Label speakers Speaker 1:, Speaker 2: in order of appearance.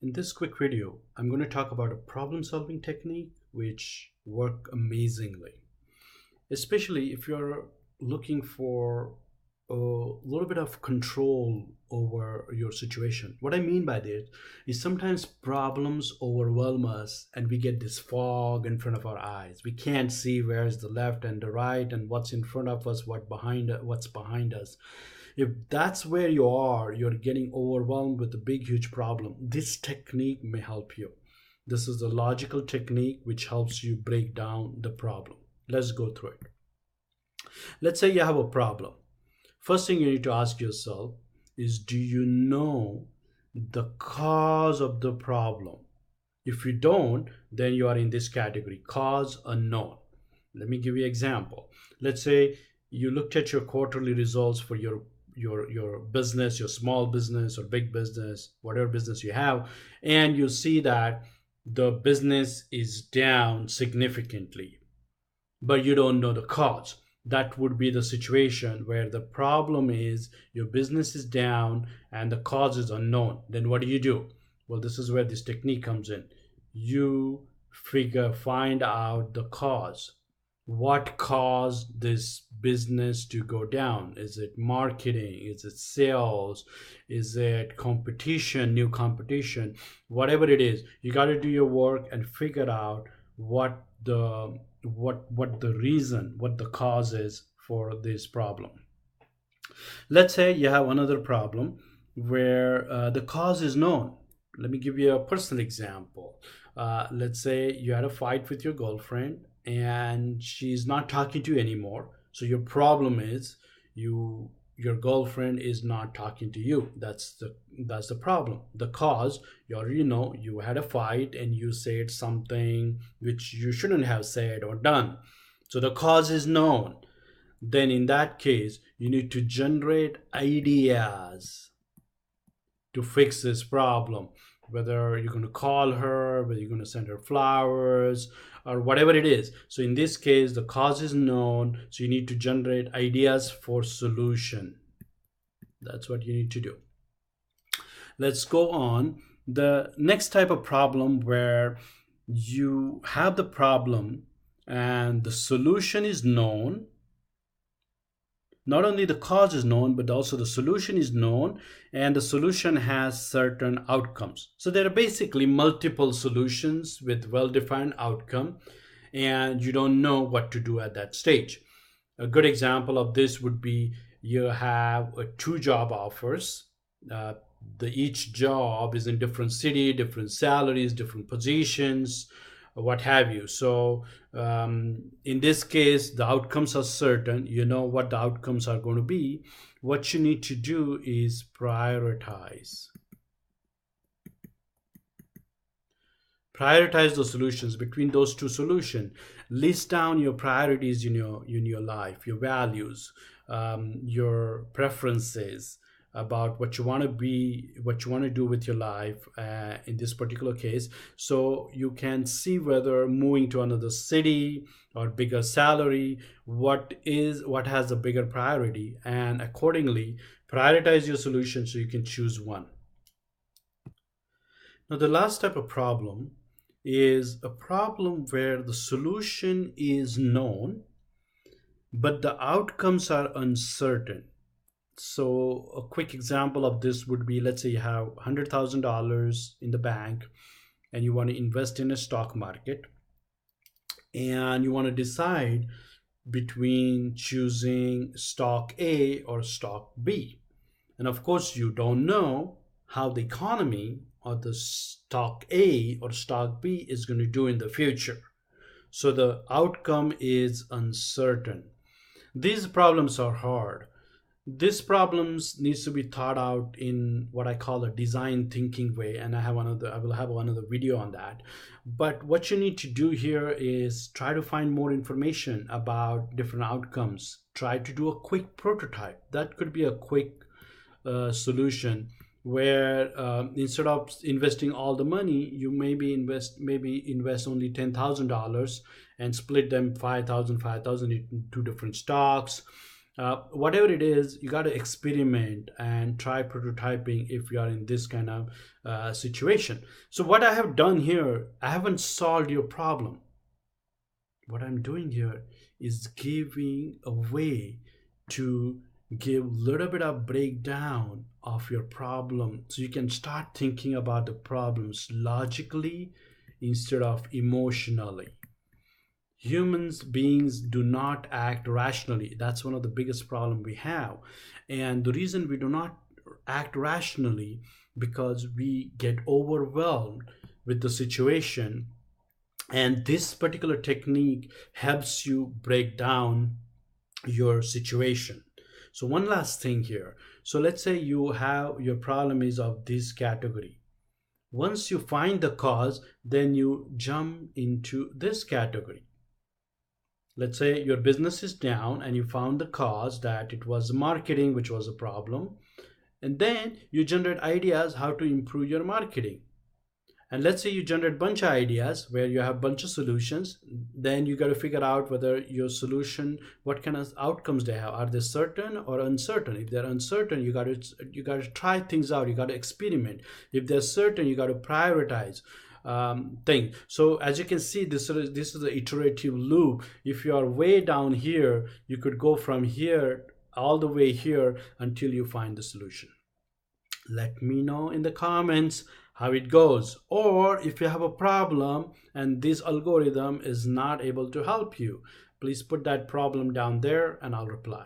Speaker 1: In this quick video, I'm going to talk about a problem-solving technique which work amazingly, especially if you're looking for a little bit of control over your situation. What I mean by this is sometimes problems overwhelm us and we get this fog in front of our eyes. We can't see where's the left and the right and what's in front of us, what's behind us. If that's where you are, you're getting overwhelmed with a big, huge problem. This technique may help you. This is a logical technique which helps you break down the problem. Let's go through it. Let's say you have a problem. First thing you need to ask yourself is, do you know the cause of the problem? If you don't, then you are in this category, cause unknown. Let me give you an example. Let's say you looked at your quarterly results for your business, your small business or big business, whatever business you have, and you see that the business is down significantly, but you don't know the cause. That would be the situation where the problem is your business is down and the cause is unknown. Then what do? Well, this is where this technique comes in. You find out the cause. What caused this business to go down? Is it marketing? Is it sales? Is it competition, new competition? Whatever it is, you got to do your work and figure out what the reason, what the cause is for this problem. Let's say you have another problem where the cause is known. Let me give you a personal example. Let's say you had a fight with your girlfriend and she's not talking to you anymore. So your problem is your girlfriend is not talking to you. That's the problem. The cause, you already know, you had a fight and you said something which you shouldn't have said or done. So the cause is known. Then in that case, you need to generate ideas to fix this problem. Whether you're going to call her, whether you're going to send her flowers, or whatever it is. So in this case, the cause is known, so you need to generate ideas for solution. That's what you need to do. Let's go on. The next type of problem where you have the problem and the solution is known. Not only the cause is known, but also the solution is known, and the solution has certain outcomes. So there are basically multiple solutions with well-defined outcome, and you don't know what to do at that stage. A good example of this would be you have two job offers. Each job is in different city, different salaries, different positions, what have you. So in this case, the outcomes are certain. You know what the outcomes are going to be. What you need to do is prioritize. Prioritize the solutions between those two solutions. List down your priorities in your life, your values, your preferences, about what you want to be, what you want to do with your life in this particular case, so you can see whether moving to another city or bigger salary, what has a bigger priority, and accordingly prioritize your solution so you can choose one. Now the last type of problem is a problem where the solution is known but the outcomes are uncertain. So a quick example of this would be, let's say you have $100,000 in the bank and you want to invest in a stock market, and you want to decide between choosing stock A or stock B. And of course, you don't know how the economy or the stock A or stock B is going to do in the future. So the outcome is uncertain. These problems are hard. These problems needs to be thought out in what I call a design thinking way, and I will have another video on that. But what you need to do here is try to find more information about different outcomes. Try to do a quick prototype. That could be a quick solution where instead of investing all the money, you maybe invest only $10,000 and split them 5,000 into two different stocks, Whatever it is, you got to experiment and try prototyping if you are in this kind of situation. So what I have done here, I haven't solved your problem. What I'm doing here is giving a way to give a little bit of breakdown of your problem so you can start thinking about the problems logically instead of emotionally. Humans beings do not act rationally. That's one of the biggest problem we have. And the reason we do not act rationally, because we get overwhelmed with the situation, and this particular technique helps you break down your situation. So one last thing here. So let's say you have your problem is of this category. Once you find the cause, then you jump into this category. Let's say your business is down and you found the cause that it was marketing which was a problem, and then you generate ideas how to improve your marketing. And let's say you generate a bunch of ideas where you have a bunch of solutions, then you got to figure out whether your solution, what kind of outcomes they have, are they certain or uncertain. If they're uncertain, you got to try things out, you got to experiment. If they're certain, you got to prioritize thing. So as you can see, this is the iterative loop. If you are way down here, you could go from here all the way here until you find the solution. Let me know in the comments how it goes, or if you have a problem and this algorithm is not able to help you, please put that problem down there and I'll reply.